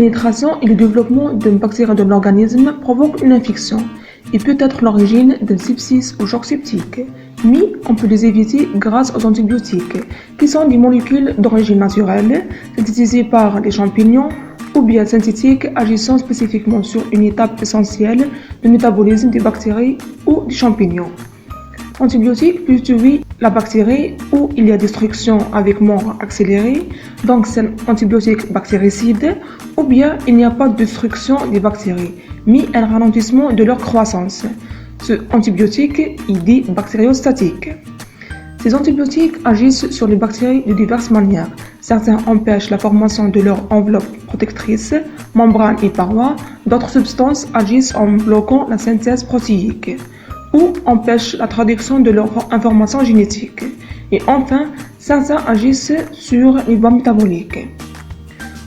pénétration et le développement d'une bactérie de l'organisme provoquent une infection et peut être l'origine d'un sepsis ou choc septique. Mais on peut les éviter grâce aux antibiotiques, qui sont des molécules d'origine naturelle, synthétisées par les champignons ou bien synthétiques agissant spécifiquement sur une étape essentielle du métabolisme des bactéries ou des champignons. L'antibiotique peut tuer la bactérie où il y a destruction avec mort accélérée, donc c'est un antibiotique bactéricide, ou bien il n'y a pas de destruction des bactéries, mais un ralentissement de leur croissance. Ce antibiotique est dit bactériostatique. Ces antibiotiques agissent sur les bactéries de diverses manières. Certains empêchent la formation de leur enveloppe protectrice, membrane et parois. D'autres substances agissent en bloquant la synthèse protéique ou empêchent la traduction de leur information génétique. Et enfin, certains agissent sur les voies métaboliques.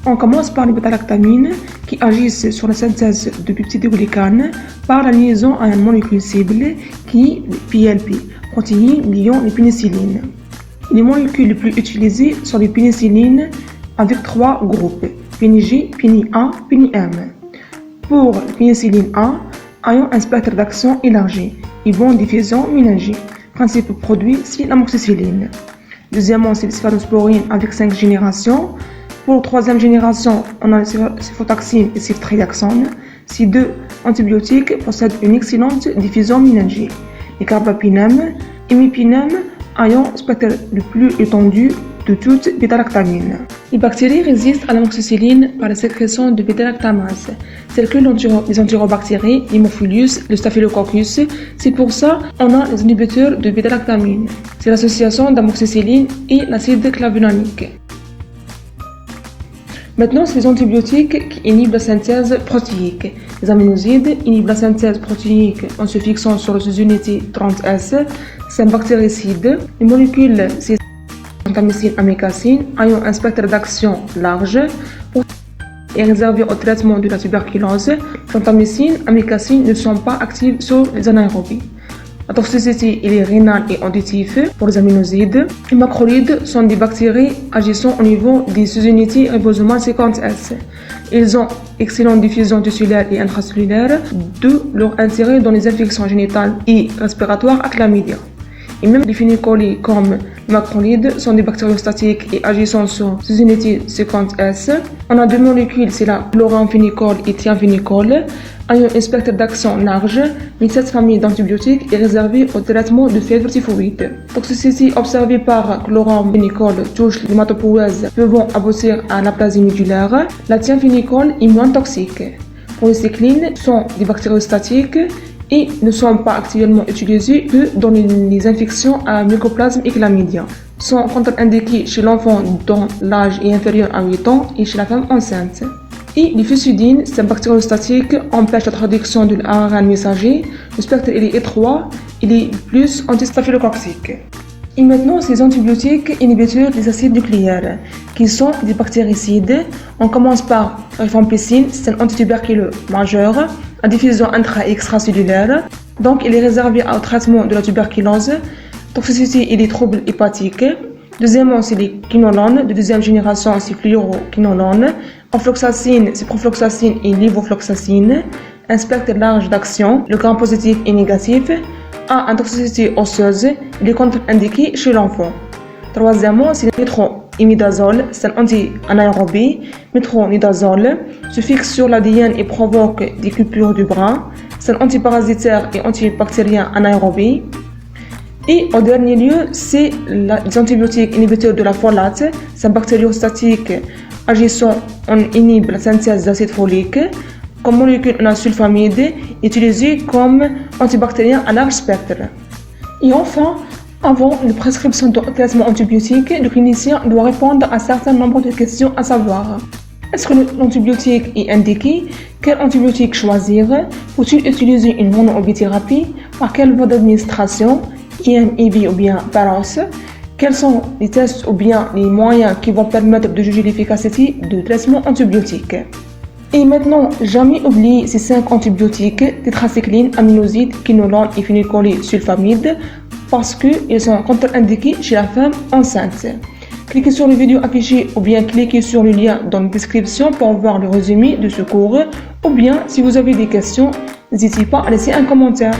On commence par les bêta-lactamines qui agissent sur la synthèse de peptidoglycanes par la liaison à une molécule cible qui est le PLP, protéines liant les pénicillines. Les molécules les plus utilisées sont les pénicillines avec 3 groupes, PNG, PNA, PNM. Pour la pénicilline A, ayant un spectre d'action élargi et bonne diffusion ménagée. Principal produit, c'est l'amoxicilline. Deuxièmement, c'est l'cyphalosporine avec 5 générations. Pour la troisième génération, on a la ceftriaxone et ceftriaxone. Ces deux antibiotiques possèdent une excellente diffusion ménagée. Les carbapinèmes et imipinèmes ayant le spectre le plus étendu de toutes les bêta-lactamines. Les bactéries résistent à l'amoxicilline par la sécrétion de bêta-lactamase, telles que les entérobactéries, l'hémophilus, le staphylococcus. C'est pour ça qu'on a les inhibiteurs de bêta-lactamine. C'est l'association d'amoxicilline et l'acide clavulanique. Maintenant, c'est les antibiotiques qui inhibent la synthèse protéique. Les aminosides inhibent la synthèse protéique en se fixant sur la sous-unité 30S. C'est un bactéricide. Les molécules, c'est gentamicine, amikacine, ayant un spectre d'action large et réservé au traitement de la tuberculose. Gentamicine, amikacine ne sont pas actives sur les anaérobies. La toxicité est rénale et auditive pour les aminosides. Les macrolides sont des bactéries agissant au niveau des sous-unités ribosomales 50S. Ils ont excellente diffusion tissulaire et intracellulaire, d'où leur intérêt dans les infections génitales et respiratoires à chlamydia. Et même les phénicolis comme les macrolides sont des bactériostatiques et agissant sur sous-unités 50S. On a deux molécules, c'est la chloramphénicol et thiamphénicol, ayant un spectre d'action large, mais cette famille d'antibiotiques est réservée au traitement de fièvre typhoïde. Toxicité observée par chloramphénicol touche l'hématopoïèse pouvant aboutir à l'aplasie médulaire. La thiamphénicol est moins toxique. Pour les cyclines, sont des bactériostatiques et ne sont pas actuellement utilisés que dans les infections à mycoplasme et chlamydia. Sont contre-indiqués chez l'enfant dont l'âge est inférieur à 8 ans et chez la femme enceinte. Et les fusidines, c'est un bactériostatique, empêche la traduction de l'ARN messager. Le spectre il est étroit, il est plus antistaphylococcique. Et maintenant, ces antibiotiques inhibiteurs des acides nucléaires, qui sont des bactéricides. On commence par rifampicine, c'est un antituberculeux majeur, à diffusion intra- et extracellulaire. Donc, il est réservé au traitement de la tuberculose. Toxicité et des troubles hépatiques. Deuxièmement, c'est les quinolones. De deuxième génération, c'est fluoroquinolones. Ofloxacine, c'est profloxacine et levofloxacine. Un spectre large d'action. Le gram positif et négatif. A une toxicité osseuse, il est contre-indiqué chez l'enfant. Troisièmement, c'est le métronidazole, c'est un anti-anaérobie. Métronidazole se fixe sur l'ADN et provoque des coupures du bras. C'est un antiparasitaire et antibactérien anaérobie. Et au dernier lieu, c'est les antibiotiques inhibiteurs de la folate. C'est un bactériostatique agissant, on inhibe la synthèse d'acide folique. Comme molécule, on a sulfamide, utilisé comme antibactérien à large spectre. Et enfin, avant la prescription de traitement antibiotique, le clinicien doit répondre à un certain nombre de questions, à savoir: est-ce que l'antibiotique est indiqué? Quel antibiotique choisir? Faut-il utiliser une mono-thérapie? Par quelle voie d'administration? IM, IV ou bien Paros? Quels sont les tests ou bien les moyens qui vont permettre de juger l'efficacité du traitement antibiotique? Et maintenant, jamais oublier ces 5 antibiotiques, tétracycline, aminoside, quinolone et phénicolis sulfamide, parce qu'ils sont contre-indiqués chez la femme enceinte. Cliquez sur la vidéo affichée ou bien cliquez sur le lien dans la description pour voir le résumé de ce cours ou bien si vous avez des questions, n'hésitez pas à laisser un commentaire.